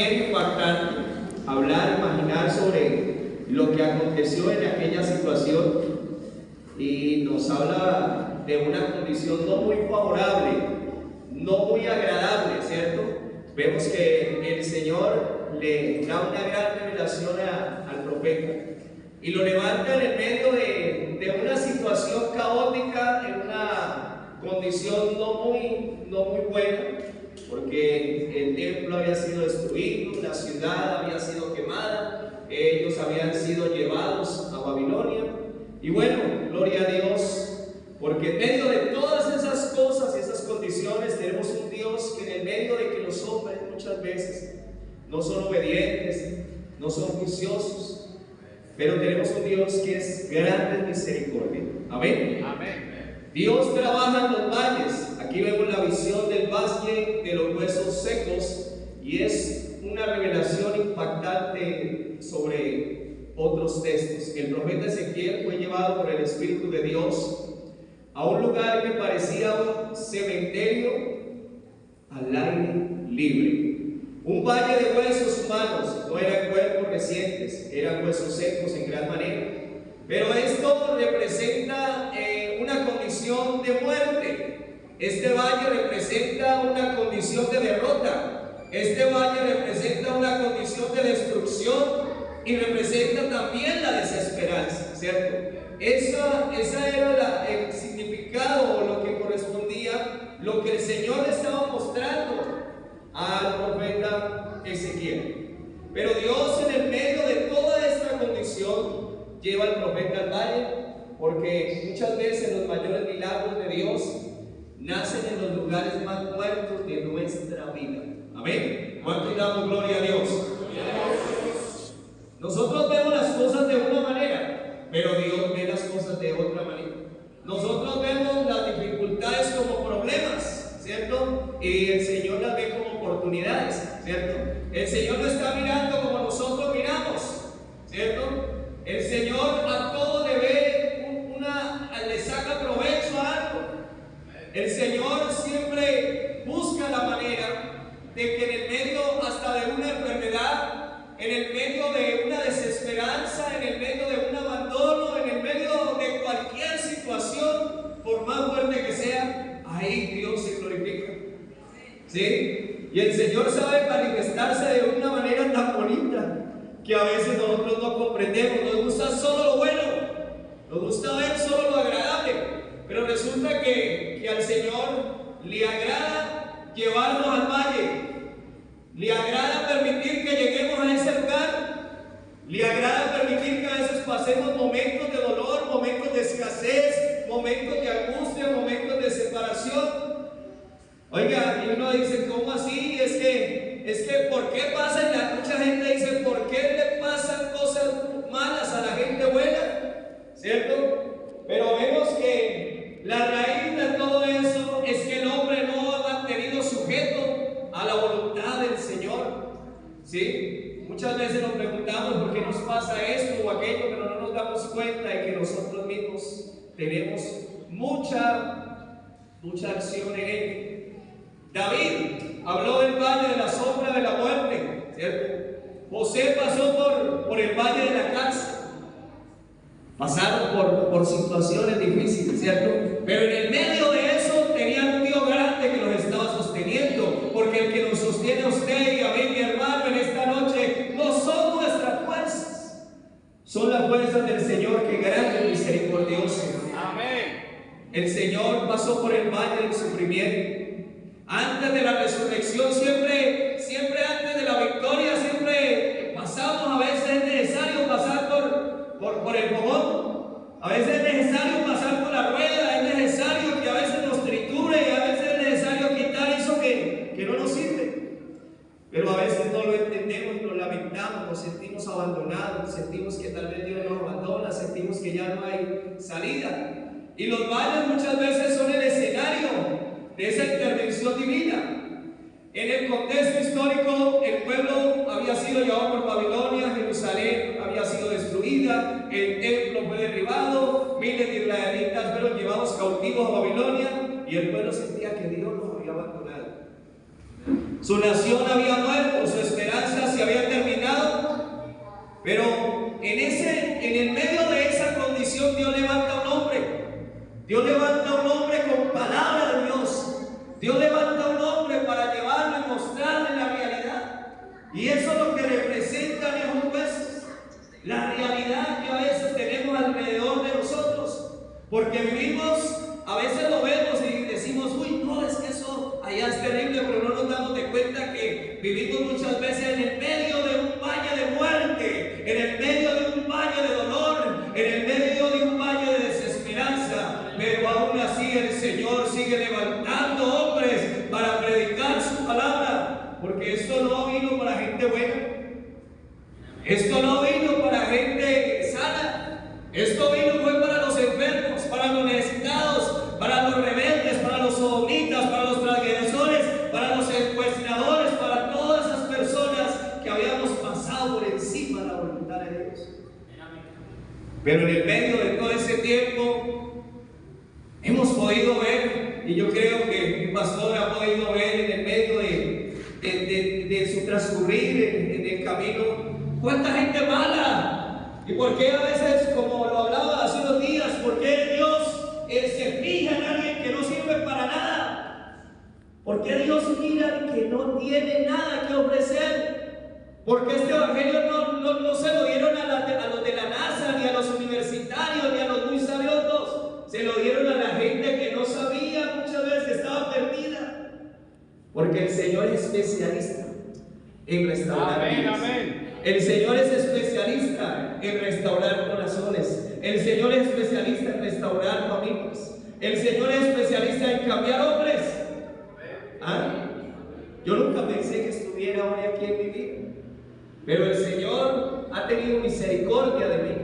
bien impactante hablar, imaginar sobre lo que aconteció en aquella situación, y nos habla de una condición no muy favorable, no muy agradable, ¿cierto? Vemos que el Señor le da una gran revelación al profeta y lo levanta en el medio de una situación caótica, en una condición no muy buena, porque el templo había sido destruido, la ciudad había sido quemada, ellos habían sido llevados a Babilonia. Y bueno, gloria a Dios, porque en medio de todas esas cosas y esas condiciones tenemos un Dios que en el medio de que los hombres muchas veces no son obedientes, no son juiciosos, pero tenemos un Dios que es grande en misericordia. Amén. Amén. Dios trabaja en los valles. Aquí vemos la visión del valle de los huesos secos, y es una revelación impactante sobre otros textos. El profeta Ezequiel fue llevado por el Espíritu de Dios a un lugar que parecía un cementerio al aire libre. Un valle de huesos humanos, no eran cuerpos recientes, eran huesos secos en gran manera. Pero esto representa una condición de muerte. Este valle representa una condición de derrota. Este valle representa una condición de destrucción y representa también la desesperanza, ¿cierto? Esa era el significado o lo que correspondía, lo que el Señor le estaba mostrando al profeta Ezequiel. Pero Dios, en el medio de toda esta condición, lleva al profeta al valle, porque muchas veces los mayores milagros de Dios nacen en los lugares más muertos de nuestra vida. Amén. ¿Cuánto damos gloria a Dios? Nosotros vemos las cosas de una manera, pero Dios ve las cosas de otra manera. Nosotros vemos las dificultades como problemas, ¿cierto? Y el Señor las ve como oportunidades, ¿cierto? El Señor no está mirando como nosotros miramos, ¿cierto? El Señor a todo le saca provecho a algo. El Señor siempre busca la manera de que en el medio hasta de una enfermedad, en el medio de una desesperanza, en el medio de un abandono, en el medio de cualquier situación, por más fuerte que sea, ahí Dios se glorifica. ¿Sí? Y el Señor sabe manifestarse de una manera tan bonita que a veces nosotros no comprendemos. Nos gusta solo lo bueno, nos gusta ver solo lo agradable, pero resulta que al Señor le agrada llevarnos al valle, le agrada permitir que lleguemos a ese lugar, le agrada permitir que a veces pasemos momentos de dolor, momentos de escasez, momentos de angustia, momentos de separación. Oiga, y uno dice, ¿cómo así? Es que ¿por qué pasa? Mucha gente dice, ¿por qué le pasan cosas malas a la gente buena? ¿Cierto? Pero vemos que la raíz de todo eso es que el hombre no ha mantenido sujeto a la voluntad del Señor. ¿Sí? Muchas veces nos preguntamos por qué nos pasa esto o aquello, pero no nos damos cuenta de que nosotros mismos tenemos mucha acción en ello. David habló del valle de la sombra de la muerte, ¿cierto? José pasó por el valle de la cárcel. Pasaron por situaciones difíciles, ¿cierto? Pero en el medio de eso tenían un Dios grande que los estaba sosteniendo, porque el que nos sostiene a usted y a mí, mi hermano, en esta noche, no son nuestras fuerzas, son las fuerzas del Señor, que grande y misericordioso. Amén. El Señor pasó por el valle del sufrimiento. Antes de la resurrección, siempre antes de la victoria, siempre pasamos. A veces es necesario pasar por el fogón, a veces es necesario pasar por la rueda, es necesario que a veces nos triture, y a veces es necesario quitar eso que no nos sirve. Pero a veces no lo entendemos, nos lamentamos, nos sentimos abandonados, sentimos que tal vez Dios nos abandona, sentimos que ya no hay salida. Y los valles muchas veces son el escenario de esa intervención divina. En el contexto histórico, el pueblo había sido llevado por Babilonia, Jerusalén había sido destruida, el templo fue derribado, miles de israelitas fueron llevados cautivos a Babilonia, y el pueblo sentía que Dios los había abandonado. Su nación había muerto, su esperanza Y eso es lo que representan esos huesos, la realidad que a veces tenemos alrededor de nosotros, porque vivimos, a veces lo vemos y decimos, uy, no, es que eso allá es terrible, pero no nos damos de cuenta que vivimos muchas veces en el medio de un valle de muerte, en el medio de un valle de dolor, en el medio de un valle de desesperanza, pero aún así el Señor sigue levantando hombres para predicar su palabra, porque esto no vino para gente buena, esto no vino para gente sana, esto vino fue para los enfermos, para los necesitados, para los rebeldes, para los sodomitas, para los transgresores, para los secuestradores, para todas esas personas que habíamos pasado por encima de la voluntad de Dios. Pero en el medio de todo ese tiempo hemos podido ver, y yo creo que mi pastor ha podido ver en el medio de su transcurrir en el camino, cuánta gente mala. ¿Y por qué a veces, como lo hablaba hace unos días, por qué Dios se fija en alguien que no sirve para nada? ¿Por qué Dios mira al que no tiene nada que ofrecer? Porque este evangelio no se lo dieron a los de la NASA, ni a los universitarios, ni a los muy sabiosos. Se lo dieron a la gente que no sabía, muchas veces que estaba perdida. Porque el Señor es especialista en restaurar vidas. El Señor es especialista en restaurar corazones. El Señor es especialista en restaurar familias. El Señor es especialista en cambiar hombres. ¿Ah? Yo nunca pensé que estuviera hoy aquí en mi vida, pero el Señor ha tenido misericordia de mí.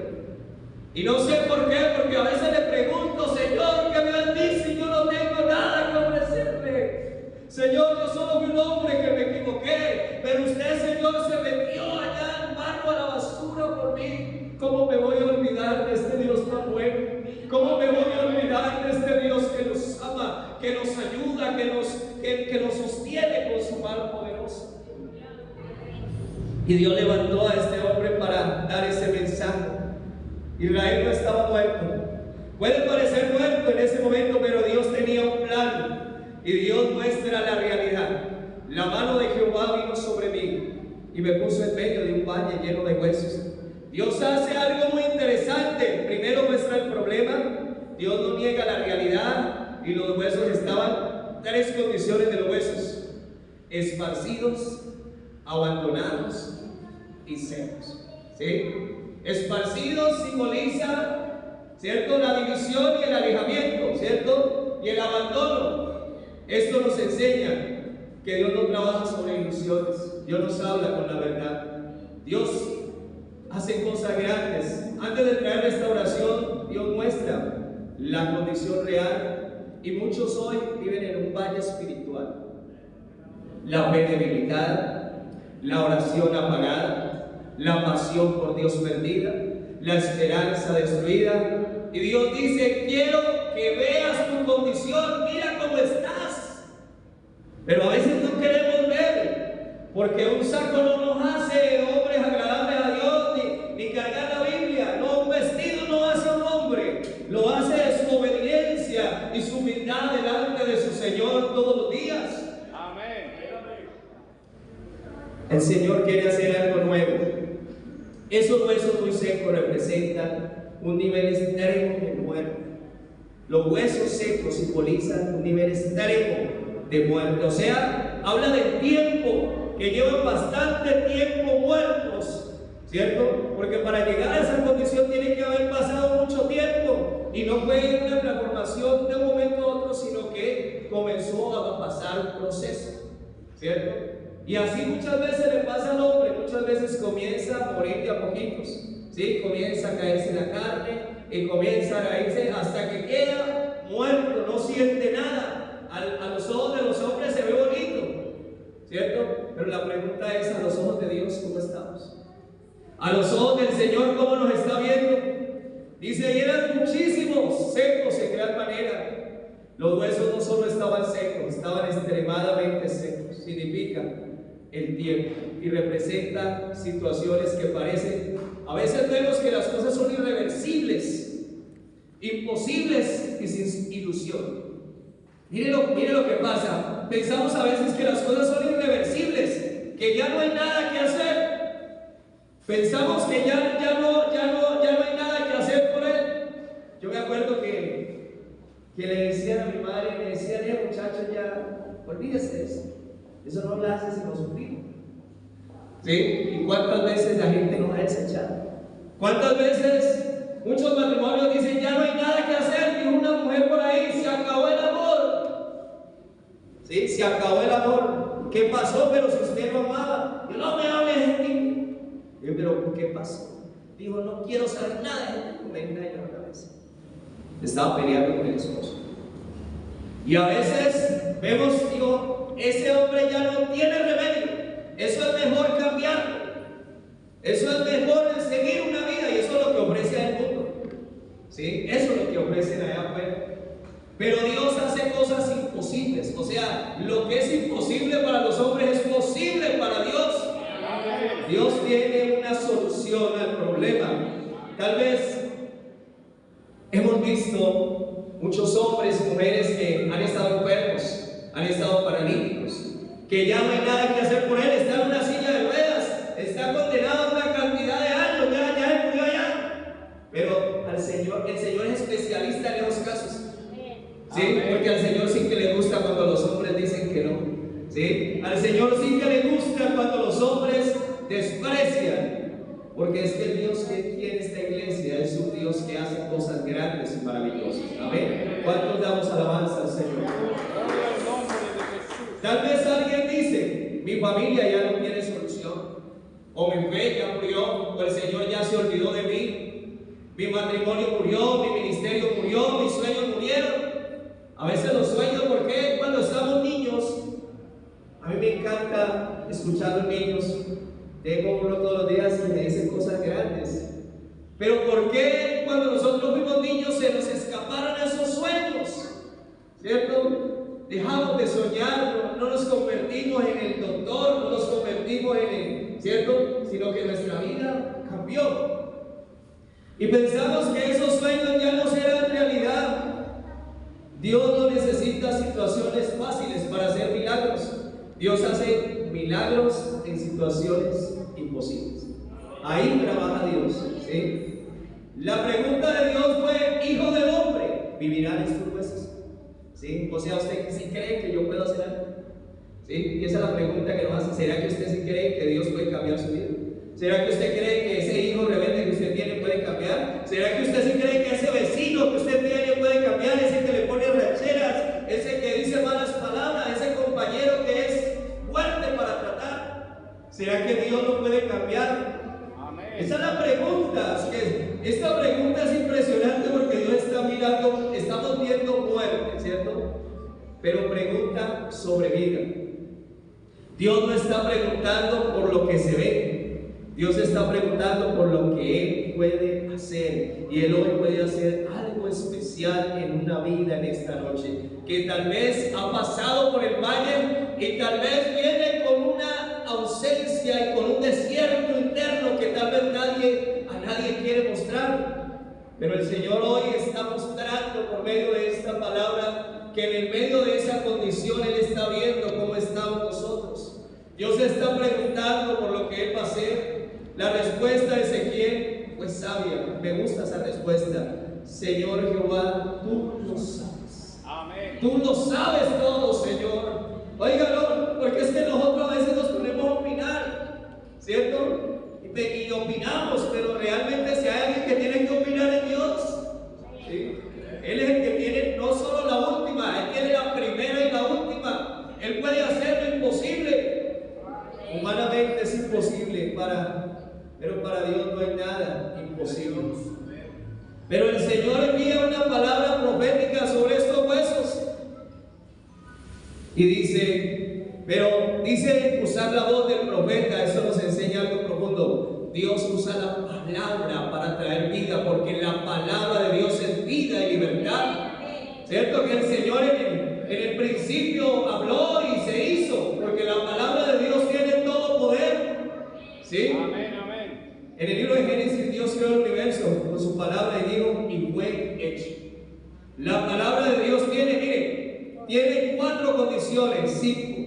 Y no sé por qué, porque a veces le pregunto, Señor, ¿qué me bendice? Y yo no tengo nada que ofrecerle. Señor, yo solo fui un hombre que me equivoqué, pero usted, Señor, se metió allá en barro a la basura por mí. ¿Cómo me voy a olvidar de este Dios tan bueno? ¿Cómo me voy a olvidar de este Dios que nos ama, que nos ayuda, que nos sostiene con su mano poderosa? Y Dios levantó a este hombre para dar ese mensaje. Israel no estaba muerto. Puede parecer muerto en ese momento, pero Dios tenía un plan. Y Dios muestra la realidad. La mano de Jehová vino sobre mí y me puso en medio de un valle lleno de huesos. Dios hace algo muy interesante. Primero muestra el problema. Dios no niega la realidad. Y los huesos estaban, tres condiciones de los huesos: esparcidos, abandonados y secos. ¿Sí? Esparcidos simboliza, ¿cierto?, la división y el alejamiento, ¿cierto?, y el abandono. Esto nos enseña que Dios no trabaja sobre ilusiones. Dios nos habla con la verdad. Dios hace cosas grandes. Antes de traer restauración, Dios muestra la condición real. Y muchos hoy viven en un valle espiritual. La fe debilitada, la oración apagada, la pasión por Dios perdida, la esperanza destruida. Y Dios dice, quiero que veas tu condición, mira cómo estás. Pero a veces no queremos ver, porque un saco no nos hace hombres agradables a Dios, ni cargar la Biblia. No, un vestido no hace a un hombre, lo hace su obediencia y su humildad delante de su Señor todos los días. Amén. El Señor quiere hacer algo nuevo. Esos huesos muy secos representan un nivel extremo de muerte. Los huesos secos simbolizan un nivel extremo de muerte. O sea, habla del tiempo, que llevan bastante tiempo muertos, ¿cierto? Porque para llegar a esa condición tiene que haber pasado mucho tiempo. Y no fue una transformación de un momento a otro, sino que comenzó a pasar un proceso, ¿cierto? Y así muchas veces le pasa al hombre. Muchas veces comienza a morir de a poquitos, ¿sí? Comienza a caerse la carne y comienza a caerse hasta que queda muerto, no siente nada. A los ojos de los hombres se ve bonito, ¿cierto? Pero la pregunta es, a los ojos de Dios, ¿cómo estamos? A los ojos del Señor, ¿cómo nos está viendo? Dice, y eran muchísimos secos en gran manera. Los huesos no solo estaban secos, estaban extremadamente secos. Significa el tiempo y representa situaciones que parecen, a veces vemos que las cosas son irreversibles, imposibles y sin ilusión. Mire lo que pasa. Pensamos a veces que las cosas son irreversibles, que ya no hay nada que Pensamos que ya no hay nada que hacer por él. Yo me acuerdo que le decían a mi madre, me decían, muchachos, ya, olvídese de eso. Eso no lo hace sino sufrir. ¿Sí? ¿Y cuántas veces la gente nos ha desechado? ¿Cuántas veces muchos matrimonios dicen, ya no hay nada que hacer? Dijo una mujer por ahí, se acabó el amor. ¿Sí? Se acabó el amor. ¿Qué pasó? Pero si usted lo amaba. Yo no me hable de gente. Yo, pero ¿qué pasó? Dijo, no quiero saber nada de gente. Me engañó otra vez. Estaba peleando con el esposo. Y a veces vemos, digo, ese hombre ya no tiene remedio. Eso es mejor cambiarlo. Eso es mejor seguir una vida. Y eso es lo que ofrece el mundo. ¿Sí? Eso es lo que ofrecen allá afuera. Pero Dios hace cosas imposibles. O sea, lo que es imposible para los hombres es posible para Dios. Dios tiene una solución al problema. Tal vez hemos visto muchos hombres y mujeres que han estado enfermos, han estado paralíticos, que ya no hay nada que hacer por él, está en una silla de ruedas, está condenado a una cantidad de años, ya murió allá. Pero el Señor es especialista en esos casos. ¿Sí? Porque al Señor sí que le gusta cuando los hombres dicen que no. ¿Sí? Al Señor sí que le gusta cuando los hombres desprecian. Porque es que el Dios que tiene esta iglesia es un Dios que hace cosas grandes y maravillosas. Amén. ¿Cuántos damos alabanza al Señor? Tal vez alguien dice, mi familia ya no tiene solución, o mi fe ya murió, o el Señor ya se olvidó de mí, mi matrimonio murió, mi ministerio murió, mis sueños murieron. A veces los sueños, ¿por qué? Cuando estamos niños, a mí me encanta escuchar a los niños. Tengo uno todos los días y me dicen cosas grandes. Pero ¿por qué cuando nosotros fuimos niños se nos escaparon esos sueños? ¿Cierto? Dejamos de soñar, no nos convertimos en el doctor, no nos convertimos en el, ¿cierto? Sino que nuestra vida cambió. Y pensamos que esos sueños ya no serán realidad. Dios no necesita situaciones fáciles para hacer milagros. Dios hace milagros en situaciones imposibles. Ahí trabaja Dios. ¿Sí? La pregunta de Dios fue, hijo del hombre, ¿vivirán estos huesos? ¿Sí? O sea, ¿usted sí cree que yo puedo hacer algo? ¿Sí? Y esa es la pregunta que nos hace. ¿Será que usted sí cree que Dios puede cambiar su vida? ¿Será que usted cree que ese hijo rebelde que usted tiene puede cambiar? ¿Será que usted sí cree que ese vecino que usted tiene puede cambiar? Ese que le pone rancheras, ese que dice malas palabras, ese compañero que es fuerte para tratar. ¿Será que Dios lo puede cambiar? Amén. Esa es la pregunta. Esta pregunta es impresionante porque Dios está mirando, estamos viendo muerte, ¿cierto? Pero pregunta sobre vida. Dios no está preguntando por lo que se ve. Dios está preguntando por lo que Él puede hacer. Y Él hoy puede hacer algo especial en una vida en esta noche. Que tal vez ha pasado por el valle y tal vez viene con una ausencia y con un desierto interno que tal vez a nadie quiere mostrar. Pero el Señor hoy está mostrando por medio de esta palabra que en el medio de esa condición Él está viendo cómo estamos nosotros. Dios está preguntando por lo que Él va a hacer. La respuesta de Ezequiel fue sabia. Me gusta esa respuesta. Señor Jehová, tú lo sabes. Amén. Tú lo sabes todo, Señor. Óigalo, porque es que nosotros a veces nos ponemos a opinar, ¿cierto? Y opinamos, pero realmente si hay alguien que tiene que opinar es Dios. ¿Sí? Él es el que tiene no solo la última, Él tiene la primera y la última. Él puede hacer lo imposible. Humanamente es imposible pero para Dios no hay nada imposible. Pero el Señor envía una palabra profética sobre estos huesos. Y dice usar la voz del profeta. Eso nos enseña algo profundo. Dios usa la palabra para traer vida, porque la palabra de Dios es vida y libertad. ¿Cierto? Que el Señor en el principio habló y se hizo, porque la palabra de Dios tiene todo poder. ¿Sí? Amén, amén. En el libro de Génesis, Dios creó el universo con su palabra y dijo, y fue hecho. La palabra de Dios tiene 4 condiciones, 5.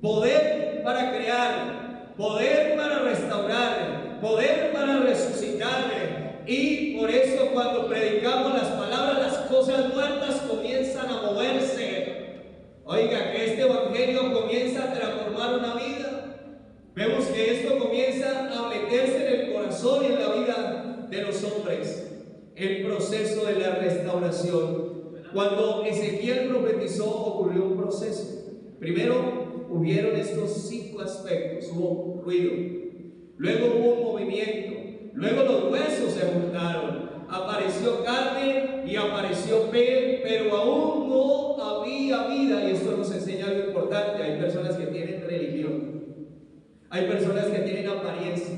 Poder para crear, poder para restaurar, poder para resucitar. Y por eso cuando predicamos las palabras, las cosas muertas comienzan a moverse. Oiga, que este evangelio comienza a transformar una vida. Vemos que esto comienza a meterse en el corazón y en la vida de los hombres. El proceso de la restauración. Cuando Ezequiel profetizó, ocurrió un proceso. Primero hubieron estos 5 aspectos. Hubo ruido, luego hubo un movimiento, luego los huesos se juntaron, apareció carne y apareció piel, pero aún no había vida. Y esto nos enseña algo importante. Hay personas que tienen religión, hay personas que tienen apariencia,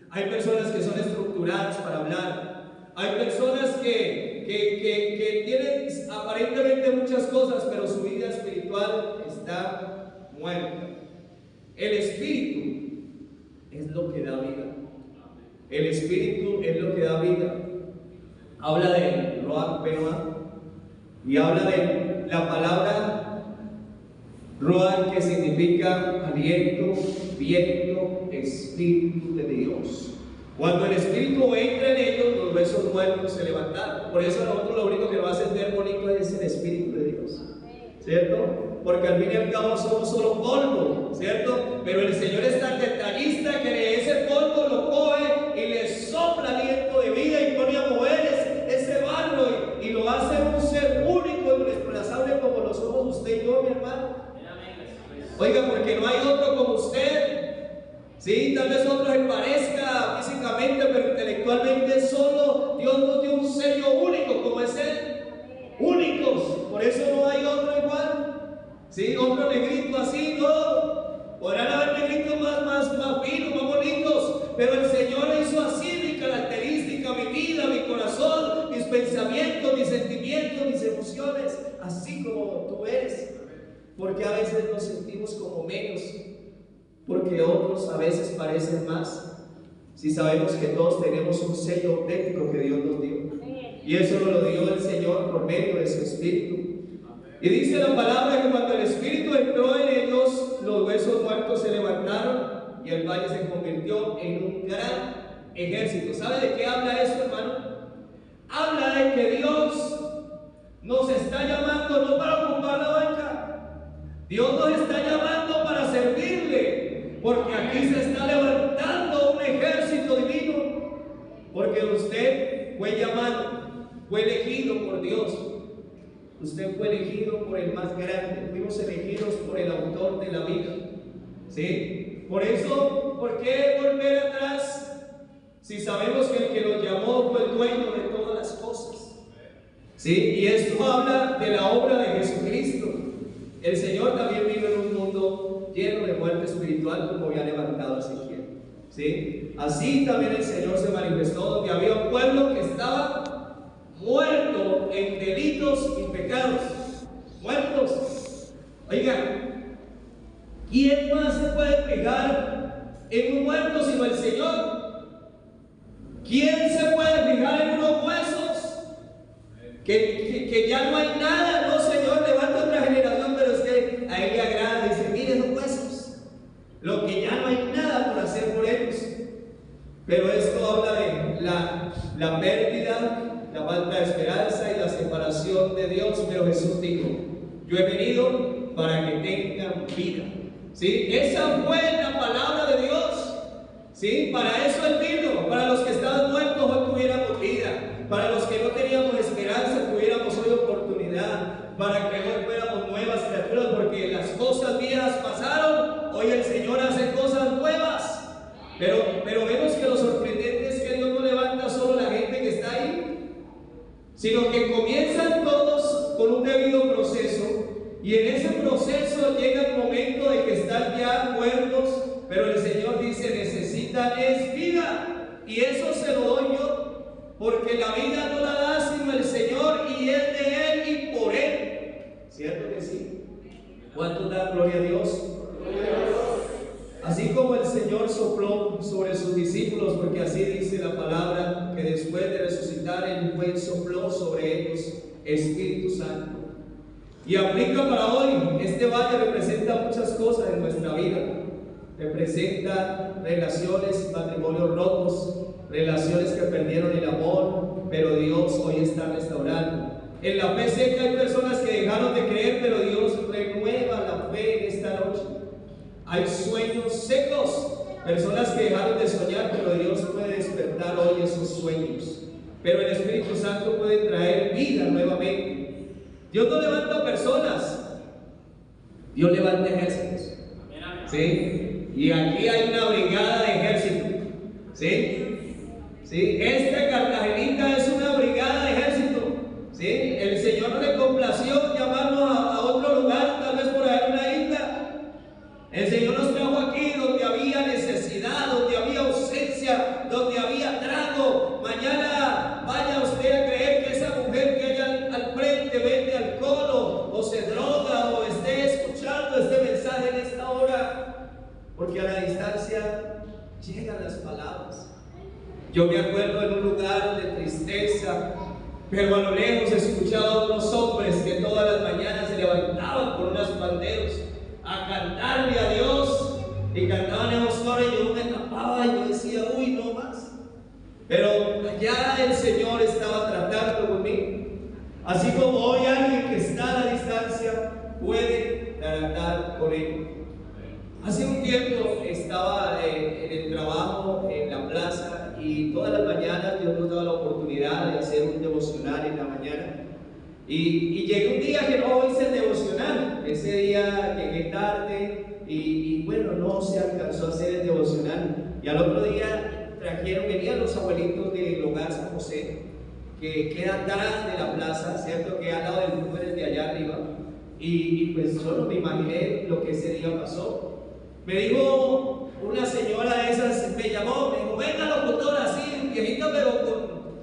hay personas que son estructuradas para hablar, hay personas que tienen aparentemente muchas cosas, pero su vida espiritual está muerta. El espíritu es lo que da vida. El espíritu es lo que da vida. Habla de Ruach Benoah y habla de la palabra Ruach, que significa aliento, viento, espíritu de Dios. Cuando el espíritu entra en ellos, los huesos muertos se levantaron. Por eso nosotros lo único que nos hace ver bonito es el espíritu de Dios, ¿cierto? Porque al fin y al cabo somos solo polvo, ¿cierto? Pero el Señor es tan detallista que de ese polvo lo coge y le sopla aliento de vida y pone a mover ese barro y lo hace un ser único y irreemplazable como lo somos usted y yo, mi hermano. Oiga, porque no hay otro como usted. Sí, tal vez otro se parezca físicamente, pero intelectualmente solo Dios nos dio un sello único, como es Él. Únicos, por eso no hay otro igual. Sí, otro negrito así, no. Podrán haber negritos más finos, más bonitos, pero el Señor hizo así mi característica, mi vida, mi corazón, mis pensamientos, mis sentimientos, mis emociones, así como tú eres. Porque a veces nos sentimos como menos, porque otros a veces parecen más. Si sabemos que todos tenemos un sello auténtico que Dios nos dio, y eso nos lo dio el Señor por medio de su Espíritu. Y dice la palabra que cuando el Espíritu entró en ellos, los huesos muertos se levantaron y el valle se convirtió en un gran ejército. ¿Sabe de qué habla eso, hermano? Habla de que Dios nos está llamando no para ocupar la banca, Dios nos está llamando para servirle, porque aquí se está levantando un ejército divino, porque usted fue llamado, fue elegido por Dios. Usted fue elegido por el más grande, fuimos elegidos por el autor de la vida. ¿Sí? Por eso, ¿por qué volver atrás? Si sabemos que el que nos llamó fue el dueño de todas las cosas. ¿Sí? Y esto habla de la obra de Jesucristo. El Señor también vino en un mundo lleno de muerte espiritual, como había levantado Ezequiel. ¿Sí? Así también el Señor se manifestó donde había un pueblo que estaba muerto en delitos y pecados. Muertos. Oigan, ¿quién más se puede fijar en un muerto sino el Señor? ¿Quién se puede fijar en unos huesos? Que ya no hay nada. No, Señor, levanta otra generación, pero es que a Él le agrada. Dice, miren los huesos, lo que ya no hay nada por hacer por ellos. Pero esto habla de la pérdida, la falta de esperanza y la separación de Dios. Pero Jesús dijo, yo he venido para que tengan vida. ¿Sí? Esa fue la palabra de Dios. ¿Sí? Para eso Él vino. Para los que estaban muertos hoy tuviéramos vida. Para los que no teníamos esperanza tuviéramos hoy oportunidad. Para que hoy fuéramos nuevas criaturas, porque las cosas viejas pasaron. Hoy el Señor hace cosas nuevas. Pero vemos que lo sorprendente es que Dios no levanta solo la gente que está ahí, sino que comienzan todos con un debido proceso, y en ese proceso llega el momento de que están ya muertos, pero el Señor dice, necesitan es vida, y eso se lo doy yo, porque la vida no la da sino el Señor, y es de Él y por Él. ¿Cierto que sí? ¿Cuánto da gloria a Dios? Así como el Señor sopló sobre sus discípulos, porque así dice la palabra, que después de resucitar Él fue y sopló sobre ellos Espíritu Santo. Y aplica para hoy. Este valle representa muchas cosas en nuestra vida. representa relaciones, matrimonios rotos, relaciones que perdieron el amor, pero Dios hoy está restaurando. En la fe seca hay personas que dejaron de creer, pero Dios renueva la fe en esta noche. Hay sueños secos, personas que dejaron de soñar, pero Dios puede despertar hoy esos sueños. Pero el Espíritu Santo puede traer vida nuevamente. Dios no levanta personas, Dios levanta ejércitos. ¿Sí? Y aquí hay una brigada de ejército. ¿Sí? ¿Sí? Esta Cartagenita es una brigada de ejército. ¿Sí? El Señor no le complació llamarnos a otro lugar, tal vez por ahí en una isla. El Señor nos trajo aquí donde había necesidad, donde había ausencia, donde había trago. Mañana vaya usted a creer que esa mujer que hay al frente vende alcohol o se droga o esté escuchando este mensaje en esta hora, porque a la distancia llegan las palabras. Yo me acuerdo en un lugar de tristeza, pero a lo lejos escuchaba a unos hombres que todas las mañanas se levantaban con unos panderos a cantarle a Dios, y cantaban esos coros y yo me tapaba y yo decía, uy, no más. Pero allá el Señor estaba tratando conmigo. Así como hoy alguien que está a la distancia puede tratar con él. Hace un tiempo estaba en el trabajo, en la plaza, y todas las mañanas Dios nos daba la oportunidad de hacer un devocional en la mañana. Y llegué un día que no hice el devocional. Ese día llegué tarde y bueno, no se alcanzó a hacer el devocional. Y al otro día venían los abuelitos del hogar San José, que queda atrás de la plaza, ¿cierto? Que al lado del número de allá arriba. Y pues yo no me imaginé lo que ese día pasó. Me dijo una señora de esas, me llamó, me dijo, venga locutor, así, viejita, pero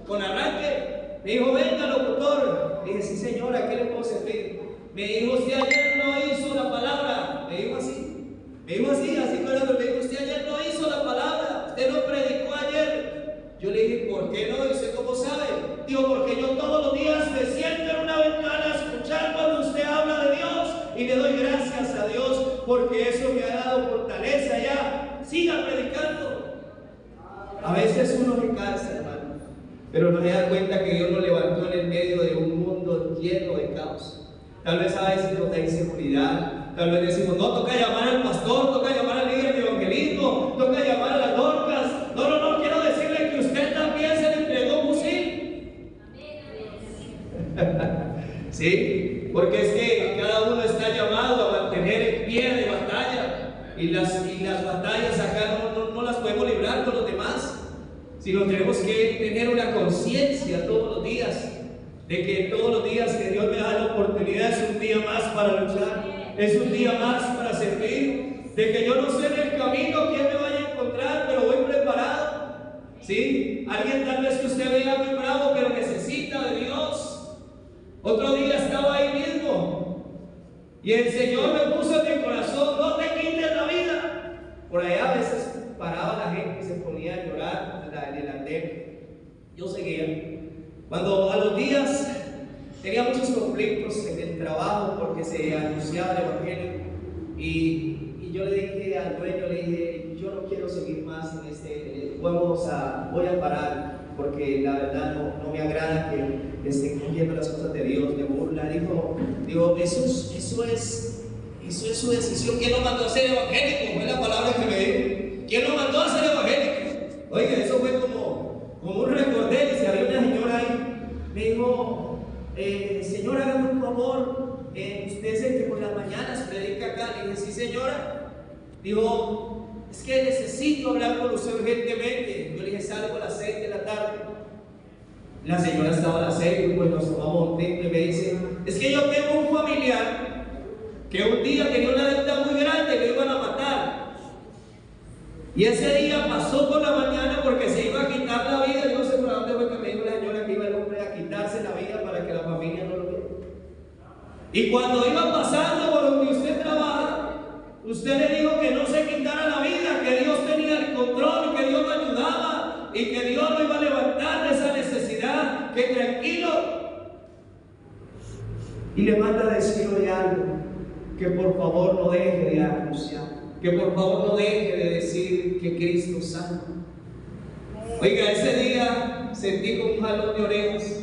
con arranque. Me dijo, venga locutor. Le dije, sí señora, ¿qué le puedo servir? Me dijo, usted ayer no hizo la palabra. Me dijo así. Me dijo así cuando me dijo, usted ayer no hizo la palabra. Usted no predicó ayer. Yo le dije, ¿por qué no? ¿Y usted cómo sabe? Digo, porque yo todos los días me siento en una ventana a escuchar cuando usted habla de Dios. Y le doy gracias a Dios porque eso me ha dado fortaleza ya. Siga predicando. A veces uno se cansa, hermano, pero no se da cuenta que Dios nos levantó en el medio de un mundo lleno de caos. Tal vez a veces nos da inseguridad. Tal vez decimos, no, toca llamar al pastor, toca llamar al líder de evangelismo, toca llamar a las Dorcas. No, quiero decirle que usted también se le entregó un fusil. ¿Sí? Porque es que cada uno está llamado a mantener en pie de batalla. Y las batallas acá no las podemos librar con los demás, sino tenemos que tener una conciencia todos los días de que todos los días que Dios me da la oportunidad es un día más para luchar, es un día más para servir, de que yo no sé en el camino quién me vaya a encontrar, pero voy preparado. ¿Sí? Alguien tal vez que usted vea muy bravo, pero necesita de Dios. Otro día estaba ahí mismo y el Señor me puso en mi corazón, no te quites la vida. Por allá a veces paraba la gente y se ponía a llorar en el andén. Yo seguía. Cuando a los días tenía muchos conflictos en el trabajo porque se anunciaba el evangelio y yo le dije al dueño, le dije, yo no quiero seguir más en voy a parar porque la verdad no me agrada que estén cumpliendo las cosas de Dios, me burla. Digo, eso es su decisión. ¿Quién lo mandó a ser evangélico? Fue la palabra que me dijo. ¿Quién lo mandó a ser evangélico? Oiga, eso fue como un recordé. Si había una señora ahí, me dijo, señora, hágame un favor, usted es el que por las mañanas predica acá. Le dije, sí señora. Digo, es que necesito hablar con usted urgentemente. Yo le dije, salgo a las 6 de la tarde. La señora estaba a las 6, pues nos tomamos un tinto y me dice, es que yo tengo un familiar que un día tenía una deuda muy grande y lo iban a matar. Y ese día pasó por la mañana porque se iba a quitar la vida. Yo no sé por dónde fue que me dijo la señora que iba el hombre a quitarse la vida para que la familia no lo viera. Y cuando iba pasando por donde usted trabaja, usted le dijo que no se quitara la vida, que Dios tenía el control, que Dios lo ayudaba y que Dios lo iba a levantar de esa necesidad, que tranquilo. Y le manda a decirle algo, que por favor no deje de anunciar. que por favor no deje de decir que Cristo sana. Oiga, ese día sentí como un jalón de orejas,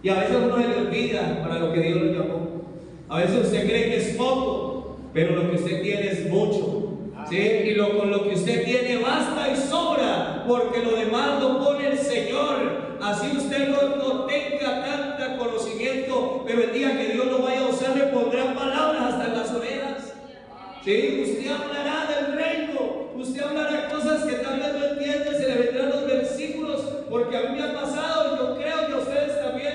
y a veces uno se le olvida para lo que Dios lo llamó. A veces usted cree que es poco, pero lo que usted tiene es mucho, ¿sí? Y con lo que usted tiene basta y sobra, porque lo demás lo pone el Señor. Así usted no tenga tanto conocimiento, pero el día que Dios lo vaya a usar le pondrá palabras hasta en las orejas, ¿sí? Usted hablará del reino, usted hablará cosas que tal vez no entiende, se le vendrán los versículos, porque a mí me ha pasado y yo creo que a ustedes también.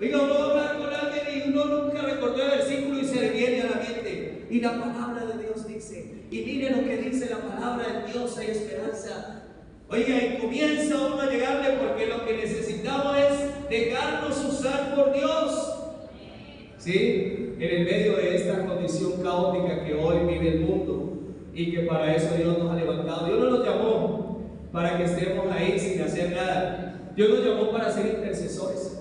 Oiga, uno va a hablar con alguien y uno nunca recordó el versículo y se le viene a la mente. Y la palabra de Dios dice, y mire lo que dice la palabra de Dios, hay esperanza. Oiga, y comienza uno a llegarle, porque lo que necesitamos es dejarnos usar por Dios. ¿Sí? En el medio de esta condición caótica que hoy vive el mundo, y que para eso Dios nos ha levantado. Dios no nos llamó para que estemos ahí sin hacer nada. Dios nos llamó para ser intercesores,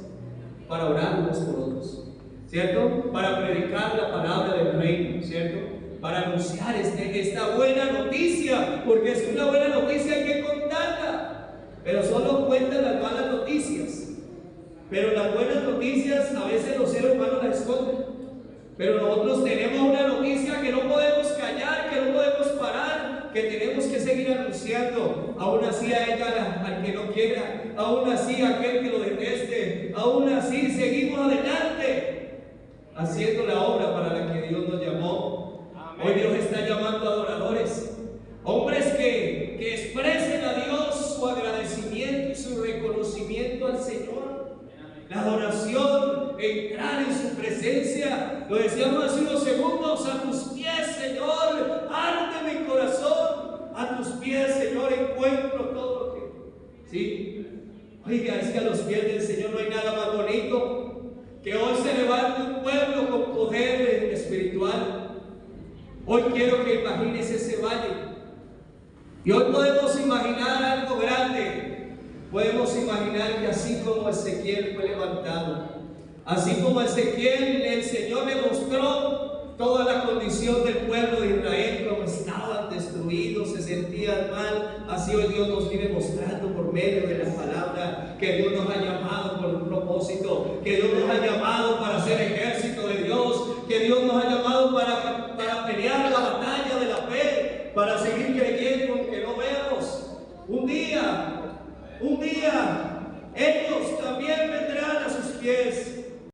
para orar unos por otros, ¿cierto? Para predicar la palabra del reino, ¿cierto? Para anunciar esta buena noticia, porque es una buena noticia, hay que contarla, pero solo cuentan las malas noticias. Pero las buenas noticias a veces los seres humanos las esconden, pero nosotros tenemos una noticia que no podemos callar, que no podemos parar, que tenemos que seguir anunciando. Aún así a ella, al que no quiera, aún así a aquel que lo deteste, aún así seguimos adelante haciendo la obra para la que Dios nos llamó. Amén. Hoy Dios está llamando a adoradores, hombres que expresen a Dios su agradecimiento y su reconocimiento al Señor. La adoración, entrar en su presencia, lo decíamos hace unos segundos, a tus pies, Señor, arde mi corazón, a tus pies, Señor, encuentro todo lo que... ¿Sí? Oiga, es que a los pies del Señor no hay nada más bonito, que hoy se levante un pueblo con poder espiritual. Hoy quiero que imagines ese valle, y hoy podemos imaginar algo grande. Podemos imaginar que así como Ezequiel fue levantado, así como Ezequiel, el Señor le mostró toda la condición del pueblo de Israel, como estaban destruidos, se sentían mal, así hoy Dios nos viene mostrando por medio de la palabra que Dios nos ha llamado por un propósito, que Dios nos ha llamado para ser ejército de Dios, que Dios nos ha llamado para pelear la batalla de la fe, para seguir creyendo aunque no veamos. Un día ellos también